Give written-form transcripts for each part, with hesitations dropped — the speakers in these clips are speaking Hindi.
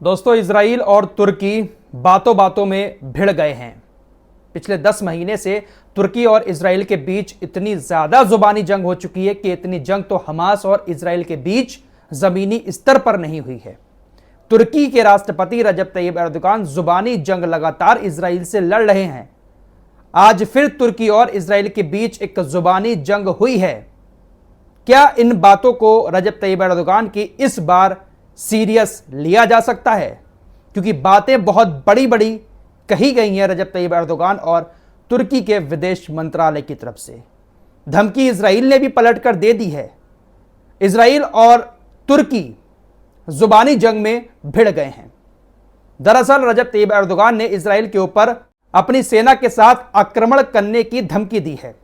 दोस्तों, इजराइल और तुर्की बातों बातों में भिड़ गए हैं। पिछले 10 महीने से तुर्की और इजराइल के बीच इतनी ज्यादा जुबानी जंग हो चुकी है कि इतनी जंग तो हमास और इजराइल के बीच जमीनी स्तर पर नहीं हुई है। तुर्की के राष्ट्रपति रजब तैयब एर्दोगान जुबानी जंग लगातार इजराइल से लड़ रहे हैं। आज फिर तुर्की और इजराइल के बीच एक जुबानी जंग हुई है। क्या इन बातों को रजब तैयब एर्दोगान की इस बार सीरियस लिया जा सकता है? क्योंकि बातें बहुत बड़ी बड़ी कही गई हैं रजब तैयब एर्दोगान और तुर्की के विदेश मंत्रालय की तरफ से। धमकी इजराइल ने भी पलट कर दे दी है। इजराइल और तुर्की जुबानी जंग में भिड़ गए हैं। दरअसल रजब तैयब एर्दोगान ने इजराइल के ऊपर अपनी सेना के साथ आक्रमण करने की धमकी दी है।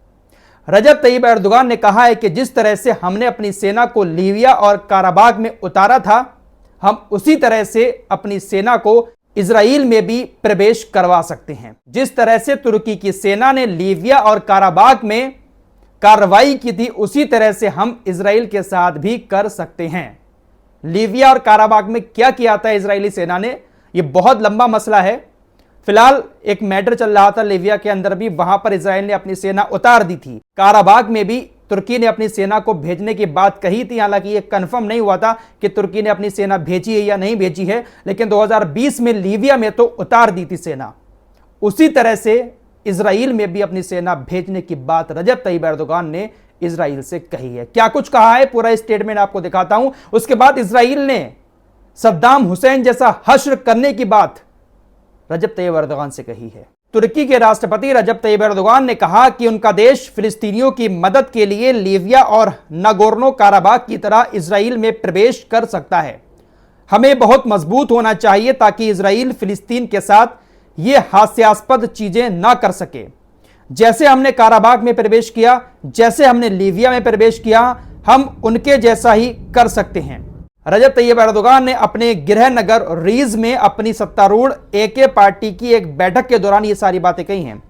रजब तैयब एर्दोगान ने कहा है कि जिस तरह से हमने अपनी सेना को लीबिया और काराबाग में उतारा था, हम उसी तरह से अपनी सेना को इजराइल में भी प्रवेश करवा सकते हैं। जिस तरह से तुर्की की सेना ने लीबिया और काराबाग में कार्रवाई की थी, उसी तरह से हम इजराइल के साथ भी कर सकते हैं। लीबिया और काराबाग में क्या किया था इजरायली सेना ने, यह बहुत लंबा मसला है। फिलहाल एक मैटर चल रहा था लीबिया के अंदर भी, वहां पर इजराइल ने अपनी सेना उतार दी थी। काराबाग में भी तुर्की ने अपनी सेना को भेजने की बात कही थी। हालांकि यह कंफर्म नहीं हुआ था कि तुर्की ने अपनी सेना भेजी है या नहीं भेजी है, लेकिन 2020 में लीबिया में तो उतार दी थी सेना। उसी तरह से इजराइल में भी अपनी सेना भेजने की बात रजब तैयब एर्दोगान ने इजराइल से कही है। क्या कुछ कहा है, पूरा स्टेटमेंट आपको दिखाता हूं। उसके बाद इजराइल ने सद्दाम हुसैन जैसा हश्र करने की बात रजब तैयब एर्दोगान से कही है। तुर्की के राष्ट्रपति रजब तैयब एर्दोगान ने कहा कि उनका देश फिलिस्तीनियों की मदद के लिए लीबिया और नागोर्नो काराबाग की तरह इजराइल में प्रवेश कर सकता है। हमें बहुत मजबूत होना चाहिए ताकि इजराइल फिलिस्तीन के साथ ये हास्यास्पद चीजें ना कर सके। जैसे हमने काराबाग में प्रवेश किया, जैसे हमने लीबिया में प्रवेश किया, हम उनके जैसा ही कर सकते हैं। रजब तैयब एर्दोगान ने अपने गृह नगर रीज में अपनी सत्तारूढ़ एके पार्टी की एक बैठक के दौरान ये सारी बातें कही हैं।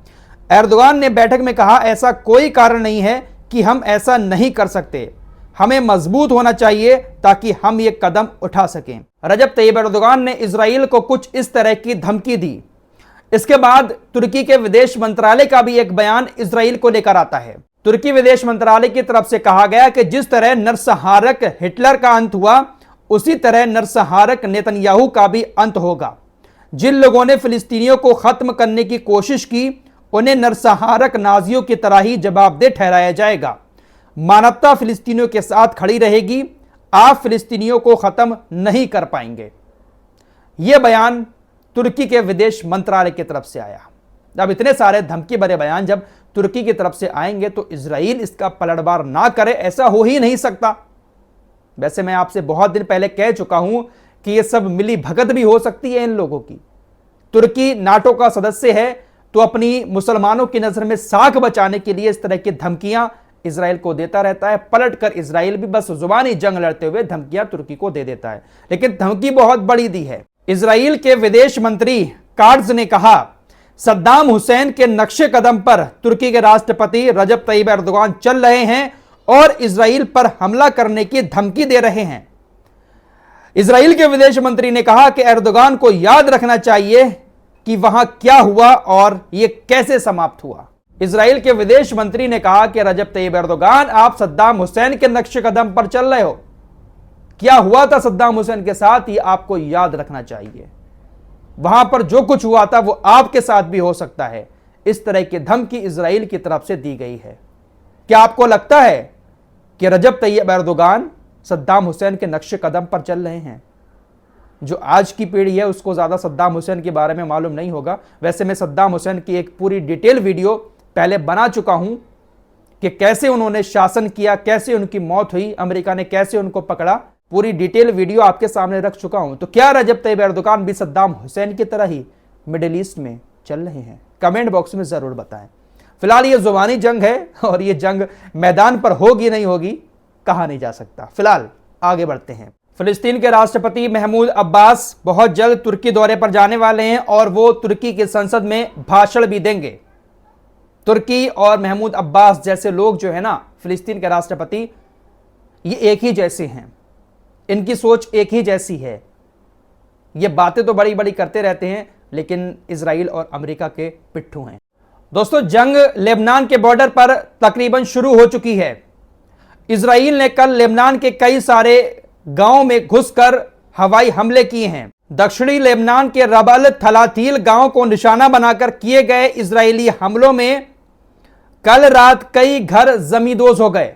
एर्दोगान ने बैठक में कहा, ऐसा कोई कारण नहीं है कि हम ऐसा नहीं कर सकते। हमें मजबूत होना चाहिए ताकि हम ये कदम उठा सकें। रजब तैयब एर्दोगान ने इजराइल को कुछ इस तरह की धमकी दी। इसके बाद तुर्की के विदेश मंत्रालय का भी एक बयान इजराइल को लेकर आता है। तुर्की विदेश मंत्रालय की तरफ से कहा गया कि जिस तरह नरसंहारक हिटलर का अंत हुआ, उसी तरह नरसंहारक नेतन्याहू का भी अंत होगा। जिन लोगों ने फिलिस्तीनियों को खत्म करने की कोशिश की, उन्हें नरसंहारक नाजियों की तरह ही जवाबदेह ठहराया जाएगा। मानवता फिलिस्तीनियों के साथ खड़ी रहेगी। आप फिलिस्तीनियों को खत्म नहीं कर पाएंगे। यह बयान तुर्की के विदेश मंत्रालय की तरफ से आया। अब इतने सारे धमकी भरे बयान जब तुर्की की तरफ से आएंगे तो इजराइल इसका पलटवार ना करे, ऐसा हो ही नहीं सकता। वैसे मैं आपसे बहुत दिन पहले कह चुका हूं कि यह सब मिली भगत भी हो सकती है इन लोगों की। तुर्की नाटो का सदस्य है, तो अपनी मुसलमानों की नजर में साख बचाने के लिए इस तरह की धमकियां इजराइल को देता रहता है। पलटकर इजराइल भी बस जुबानी जंग लड़ते हुए धमकियां तुर्की को दे देता है, लेकिन धमकी बहुत बड़ी दी है। इजराइल के विदेश मंत्री कार्ड्स ने कहा, सद्दाम हुसैन के नक्शे कदम पर तुर्की के राष्ट्रपति रजब तैयब एर्दोगान चल रहे हैं और इजराइल पर हमला करने की धमकी दे रहे हैं। इजराइल के विदेश मंत्री ने कहा कि एर्दोगान को याद रखना चाहिए कि वहां क्या हुआ और यह कैसे समाप्त हुआ। इजराइल के विदेश मंत्री ने कहा कि रजब तैयब एर्दोगान, आप सद्दाम हुसैन के नक्शे कदम पर चल रहे हो। क्या हुआ था सद्दाम हुसैन के साथ, ये आपको याद रखना चाहिए। वहां पर जो कुछ हुआ था वो आपके साथ भी हो सकता है। इस तरह की धमकी इजराइल की तरफ से दी गई है। क्या आपको लगता है कि रजब तैयब एर्दोगान सद्दाम हुसैन के नक्शे कदम पर चल रहे हैं? जो आज की पीढ़ी है उसको ज़्यादा सद्दाम हुसैन के बारे में मालूम नहीं होगा। वैसे मैं सद्दाम हुसैन की एक पूरी डिटेल वीडियो पहले बना चुका हूं कि कैसे उन्होंने शासन किया, कैसे उनकी मौत हुई, अमेरिका ने कैसे उनको पकड़ा। पूरी डिटेल वीडियो आपके सामने रख चुका हूं। तो क्या रजब तैयब एर्दोगान भी सद्दाम हुसैन की तरह ही मिडिल ईस्ट में चल रहे हैं? कमेंट बॉक्स में ज़रूर बताएं। फिलहाल ये जुबानी जंग है और ये जंग मैदान पर होगी नहीं होगी कहा नहीं जा सकता। फिलहाल आगे बढ़ते हैं। फिलिस्तीन के राष्ट्रपति महमूद अब्बास बहुत जल्द तुर्की दौरे पर जाने वाले हैं और वो तुर्की की संसद में भाषण भी देंगे। तुर्की और महमूद अब्बास जैसे लोग जो है ना, फिलिस्तीन के राष्ट्रपति, ये एक ही जैसे हैं। इनकी सोच एक ही जैसी है। ये बातें तो बड़ी बड़ी करते रहते हैं, लेकिन इजराइल और अमेरिका के पिट्ठू हैं। दोस्तों, जंग लेबनान के बॉर्डर पर तकरीबन शुरू हो चुकी है। इजराइल ने कल लेबनान के कई सारे गांवों में घुसकर हवाई हमले किए हैं। दक्षिणी लेबनान के रबल थलाथील गांव को निशाना बनाकर किए गए इजरायली हमलों में कल रात कई घर जमींदोज हो गए।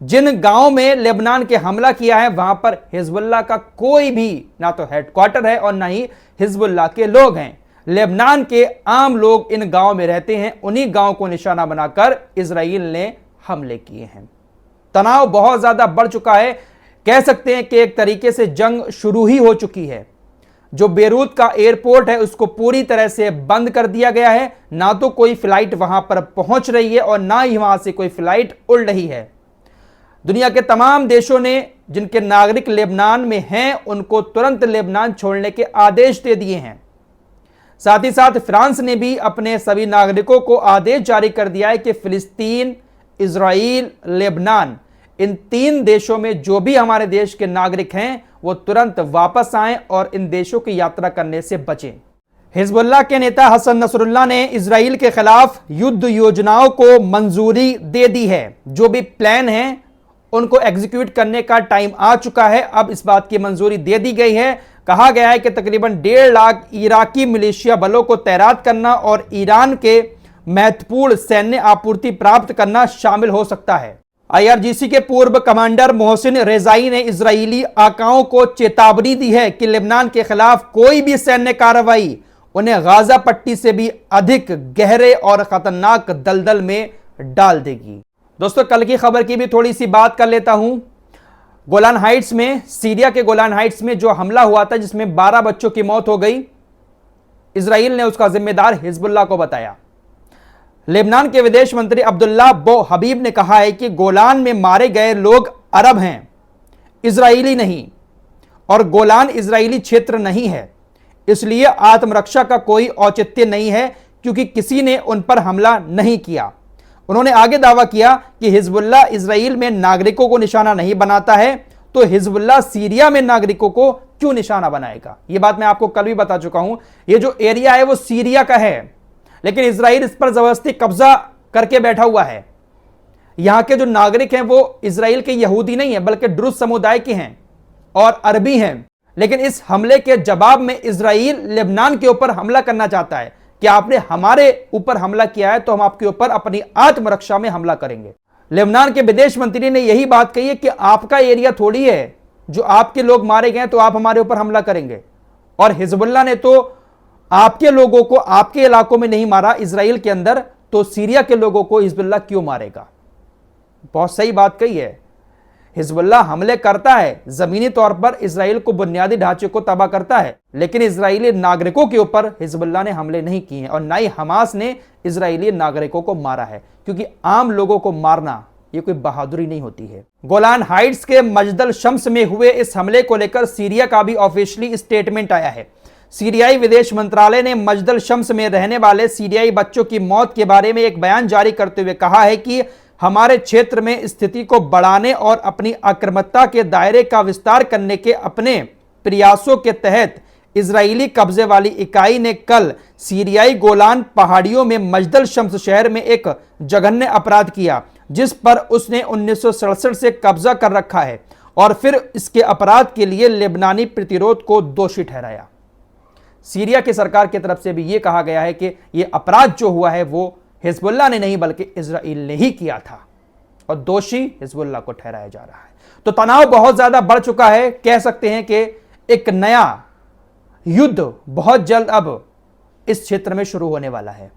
जिन गांवों में लेबनान के हमला किया है वहां पर हिजबुल्लाह का कोई भी ना तो हेडक्वार्टर है और ना ही हिजबुल्लाह के लोग हैं। लेबनान के आम लोग इन गांवों में रहते हैं। उन्हीं गांवों को निशाना बनाकर इजराइल ने हमले किए हैं। तनाव बहुत ज्यादा बढ़ चुका है। कह सकते हैं कि एक तरीके से जंग शुरू ही हो चुकी है। जो बेरूत का एयरपोर्ट है उसको पूरी तरह से बंद कर दिया गया है। ना तो कोई फ्लाइट वहां पर पहुंच रही है और ना ही वहां से कोई फ्लाइट उड़ रही है। दुनिया के तमाम देशों ने जिनके नागरिक लेबनान में हैं उनको तुरंत लेबनान छोड़ने के आदेश दे दिए हैं। साथ ही साथ फ्रांस ने भी अपने सभी नागरिकों को आदेश जारी कर दिया है कि फिलिस्तीन, इजराइल, लेबनान, इन 3 देशों में जो भी हमारे देश के नागरिक हैं वो तुरंत वापस आएं और इन देशों की यात्रा करने से बचें। हिजबुल्लाह के नेता हसन नसरुल्लाह ने इजराइल के खिलाफ युद्ध योजनाओं को मंजूरी दे दी है। जो भी प्लान है उनको एग्जीक्यूट करने का टाइम आ चुका है। अब इस बात की मंजूरी दे दी गई है। कहा गया है कि तकरीबन 1.5 लाख इराकी मिलिशिया बलों को तैनात करना और ईरान के महत्वपूर्ण सैन्य आपूर्ति प्राप्त करना शामिल हो सकता है। IRGC के पूर्व कमांडर मोहसिन रेजाई ने इजरायली आकाओं को चेतावनी दी है कि लेबनान के खिलाफ कोई भी सैन्य कार्रवाई उन्हें गाजा पट्टी से भी अधिक गहरे और खतरनाक दलदल में डाल देगी। दोस्तों, कल की खबर की भी थोड़ी सी बात कर लेता हूं। गोलान हाइट्स में, सीरिया के गोलान हाइट्स में जो हमला हुआ था जिसमें 12 बच्चों की मौत हो गई, इजराइल ने उसका जिम्मेदार हिजबुल्लाह को बताया। लेबनान के विदेश मंत्री अब्दुल्ला बो हबीब ने कहा है कि गोलान में मारे गए लोग अरब हैं, इजरायली नहीं, और गोलान इजरायली क्षेत्र नहीं है, इसलिए आत्मरक्षा का कोई औचित्य नहीं है क्योंकि किसी ने उन पर हमला नहीं किया। उन्होंने आगे दावा किया कि हिजबुल्लाह इजराइल में नागरिकों को निशाना नहीं बनाता है तो हिजबुल्लाह सीरिया में नागरिकों को क्यों निशाना बनाएगा। यह बात मैं आपको कल भी बता चुका हूं। यह जो एरिया है वो सीरिया का है, लेकिन इजराइल इस पर जबरदस्ती कब्जा करके बैठा हुआ है। यहां के जो नागरिक हैं वो इजराइल के यहूदी नहीं है बल्कि druze समुदाय के हैं और अरबी हैं। लेकिन इस हमले के जवाब में इजराइल लेबनान के ऊपर हमला करना चाहता है कि आपने हमारे ऊपर हमला किया है तो हम आपके ऊपर अपनी आत्मरक्षा में हमला करेंगे। लेबनान के विदेश मंत्री ने यही बात कही है कि आपका एरिया थोड़ी है, जो आपके लोग मारे गए तो आप हमारे ऊपर हमला करेंगे। और हिजबुल्लाह ने तो आपके लोगों को आपके इलाकों में नहीं मारा इजराइल के अंदर, तो सीरिया के लोगों को हिजबुल्लाह क्यों मारेगा। बहुत सही बात कही है। हिजबुल्लाह हमले करता है, जमीनी तौर पर इजराइल को बुनियादी ढांचे को तबाह करता है, लेकिन इजरायली नागरिकों के ऊपर हिजबुल्लाह ने हमले नहीं किए हैं और ना ही हमास ने इजरायली नागरिकों को मारा है, क्योंकि आम लोगों को मारना ये कोई बहादुरी नहीं होती है। गोलान हाइट्स के मजदल शम्स में हुए इस हमले को लेकर सीरिया का भी ऑफिशियली स्टेटमेंट आया है। सीरियाई विदेश मंत्रालय ने मजदल शम्स में रहने वाले सीरियाई बच्चों की मौत के बारे में एक बयान जारी करते हुए कहा है कि हमारे क्षेत्र में स्थिति को बढ़ाने और अपनी आक्रामकता के दायरे का विस्तार करने के अपने प्रयासों के तहत इजरायली कब्जे वाली इकाई ने कल सीरियाई गोलान पहाड़ियों में मजदल शम्स शहर में एक जघन्य अपराध किया, जिस पर उसने 1967 से कब्जा कर रखा है और फिर इसके अपराध के लिए लेबनानी प्रतिरोध को दोषी ठहराया। सीरिया की सरकार की तरफ से भी यह कहा गया है कि यह अपराध जो हुआ है वो हिजबुल्लाह ने नहीं बल्कि इजराइल ने ही किया था और दोषी हिजबुल्लाह को ठहराया जा रहा है। तो तनाव बहुत ज्यादा बढ़ चुका है। कह सकते हैं कि एक नया युद्ध बहुत जल्द अब इस क्षेत्र में शुरू होने वाला है।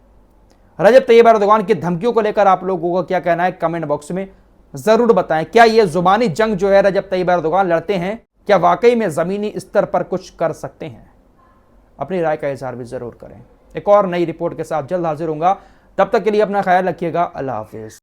रजब तैयब एर्दोगान की धमकियों को लेकर आप लोगों का क्या कहना है, कमेंट बॉक्स में जरूर बताएं। क्या यह जुबानी जंग जो है रजब तैयब एर्दोगान लड़ते हैं, क्या वाकई में जमीनी स्तर पर कुछ कर सकते हैं? अपनी राय का इजहार भी जरूर करें। एक और नई रिपोर्ट के साथ जल्द हाजिर होऊंगा। तब तक के लिए अपना ख्याल रखिएगा। अल्लाह हाफिज।